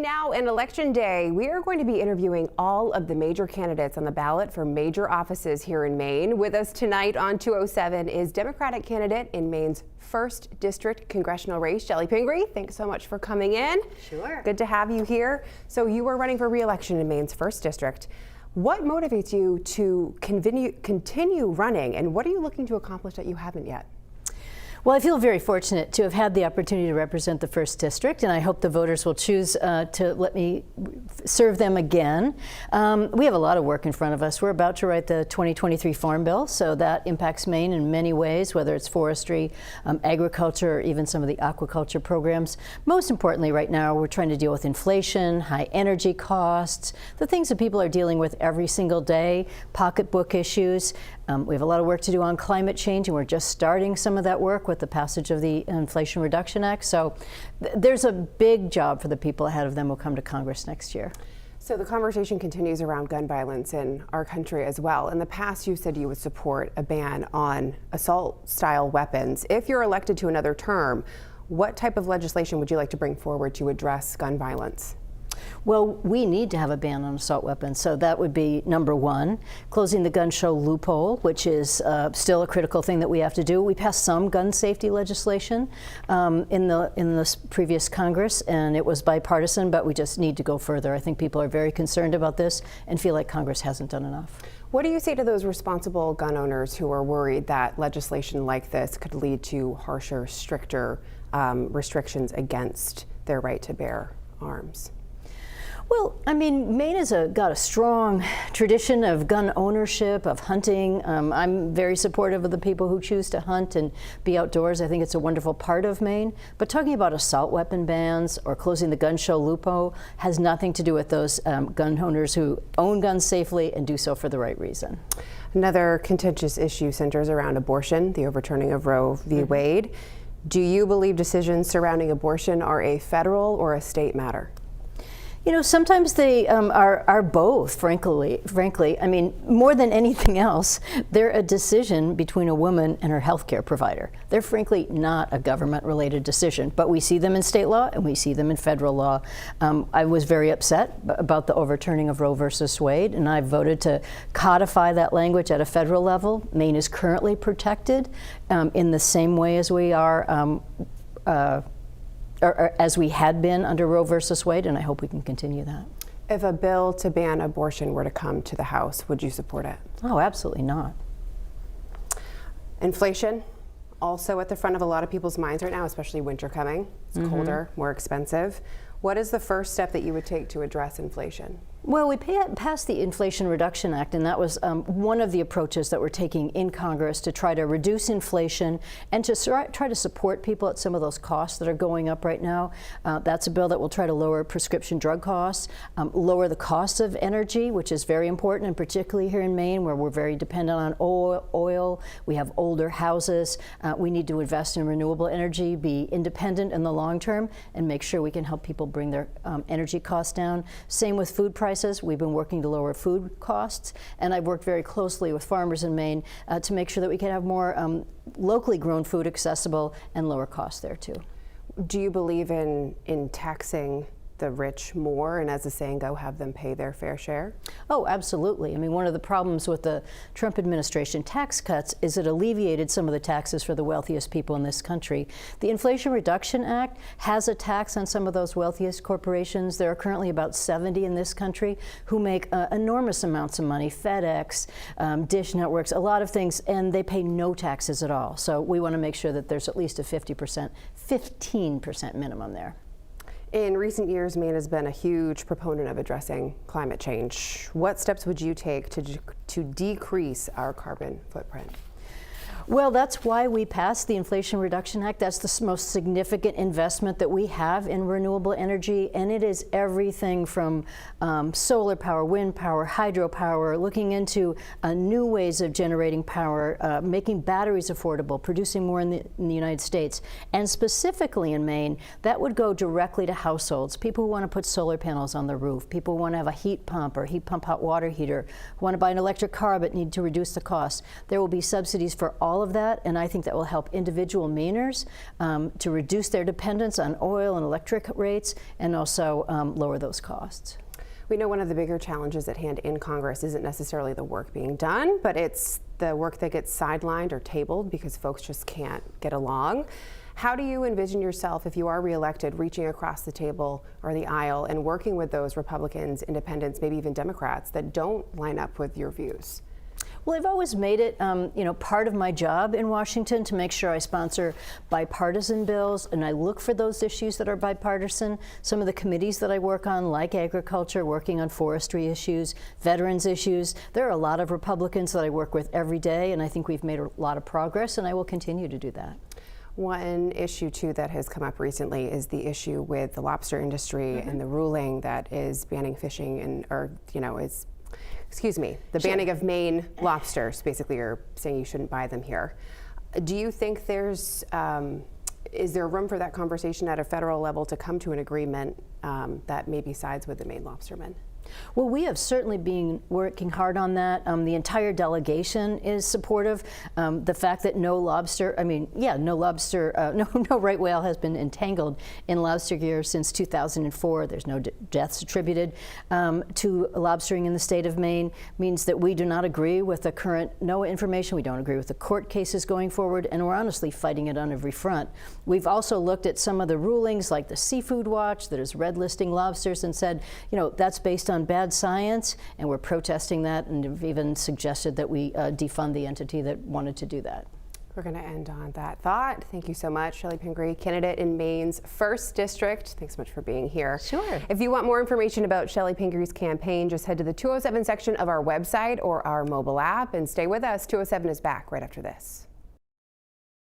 Now, in Election Day, we are going to be interviewing all of the major candidates on the ballot for major offices here in Maine. With us tonight on 207 is Democratic candidate in Maine's 1st District congressional race, Chellie Pingree. Thanks so much for coming in. Sure. Good to have you here. So you are running for re-election in Maine's 1st District. What motivates you to continue running, and what are you looking to accomplish that you haven't yet? Well, I feel very fortunate to have had the opportunity to represent the 1st District, and I hope the voters will choose to let me serve them again. We have a lot of work in front of us. We're about to write the 2023 Farm Bill, so that impacts Maine in many ways, whether it's forestry, agriculture, or even some of the aquaculture programs. Most importantly, right now, we're trying to deal with inflation, high energy costs, the things that people are dealing with every single day, pocketbook issues. We have a lot of work to do on climate change, and we're just starting some of that work with the passage of the Inflation Reduction Act. So there's a big job for the people ahead of them who come to Congress next year. So the conversation continues around gun violence in our country as well. In the past, you said you would support a ban on assault-style weapons. If you're elected to another term, what type of legislation would you like to bring forward to address gun violence? Well, we need to have a ban on assault weapons, so that would be number one. Closing the gun show loophole, which is still a critical thing that we have to do. We passed some gun safety legislation in the previous Congress, and it was bipartisan, but we just need to go further. I think people are very concerned about this and feel like Congress hasn't done enough. What do you say to those responsible gun owners who are worried that legislation like this could lead to harsher, stricter restrictions against their right to bear arms? Well, I mean, Maine has got a strong tradition of gun ownership, of hunting. I'm very supportive of the people who choose to hunt and be outdoors. I think it's a wonderful part of Maine. But talking about assault weapon bans or closing the gun show loophole has nothing to do with those gun owners who own guns safely and do so for the right reason. Another contentious issue centers around abortion, the overturning of Roe v. Wade. Do you believe decisions surrounding abortion are a federal or a state matter? You know, sometimes they are both, frankly. I mean, more than anything else, they're a decision between a woman and her health care provider. They're frankly not a government-related decision, but we see them in state law and we see them in federal law. I was very upset about the overturning of Roe versus Wade, and I voted to codify that language at a federal level. Maine is currently protected in the same way as we are or as we had been under Roe versus Wade, and I hope we can continue that. If a bill to ban abortion were to come to the House, would you support it? Oh, absolutely not. Inflation, also at the front of a lot of people's minds right now, especially winter coming. It's colder, more expensive. What is the first step that you would take to address inflation? Well, we passed the Inflation Reduction Act, and that was one of the approaches that we're taking in Congress to try to reduce inflation and to try to support people at some of those costs that are going up right now. That's a bill that will try to lower prescription drug costs, lower the cost of energy, which is very important, and particularly here in Maine, where we're very dependent on oil. We have older houses. We need to invest in renewable energy, be independent in the long term, and make sure we can help people bring their energy costs down. Same with food prices. We've been working to lower food costs, and I've worked very closely with farmers in Maine to make sure that we can have more locally grown food accessible and lower costs there too. Do you believe in taxing the rich more, and as the saying go, have them pay their fair share? Oh, absolutely. I mean, one of the problems with the Trump administration tax cuts is it alleviated some of the taxes for the wealthiest people in this country. The Inflation Reduction Act has a tax on some of those wealthiest corporations. There are currently about 70 in this country who make enormous amounts of money, FedEx, Dish Networks, a lot of things, and they pay no taxes at all. So we want to make sure that there's at least a 15% minimum there. In recent years, Maine has been a huge proponent of addressing climate change. What steps would you take to decrease our carbon footprint? Well, that's why we passed the Inflation Reduction Act. That's the most significant investment that we have in renewable energy, and it is everything from solar power, wind power, hydropower, looking into new ways of generating power, making batteries affordable, producing more in the United States. And specifically in Maine, that would go directly to households, people who want to put solar panels on the roof, people who want to have a heat pump or heat pump hot water heater, who want to buy an electric car but need to reduce the cost. There will be subsidies for all all of that, and I think that will help individual Mainers to reduce their dependence on oil and electric rates, and also lower those costs. We know one of the bigger challenges at hand in Congress isn't necessarily the work being done, but it's the work that gets sidelined or tabled because folks just can't get along. How do you envision yourself, if you are reelected, reaching across the table or the aisle and working with those Republicans, independents, maybe even Democrats that don't line up with your views? Well, I've always made it, part of my job in Washington to make sure I sponsor bipartisan bills, and I look for those issues that are bipartisan. Some of the committees that I work on, like agriculture, working on forestry issues, veterans issues, there are a lot of Republicans that I work with every day, and I think we've made a lot of progress, and I will continue to do that. One issue, too, that has come up recently is the issue with the lobster industry and the ruling that is banning fishing the banning of Maine lobsters, basically, or saying you shouldn't buy them here. Do you think is there room for that conversation at a federal level to come to an agreement that maybe sides with the Maine lobstermen? Well, we have certainly been working hard on that. The entire delegation is supportive. The fact that no right whale has been entangled in lobster gear since 2004. There's no deaths attributed to lobstering in the state of Maine means that we do not agree with the current NOAA information. We don't agree with the court cases going forward, and we're honestly fighting it on every front. We've also looked at some of the rulings, like the Seafood Watch that is red listing lobsters, and said, that's based on bad science, and we're protesting that, and have even suggested that we defund the entity that wanted to do that. We're going to end on that thought. Thank you so much, Chellie Pingree, candidate in Maine's 1st District. Thanks so much for being here. Sure. If you want more information about Chellie Pingree's campaign, just head to the 207 section of our website or our mobile app and stay with us. 207 is back right after this.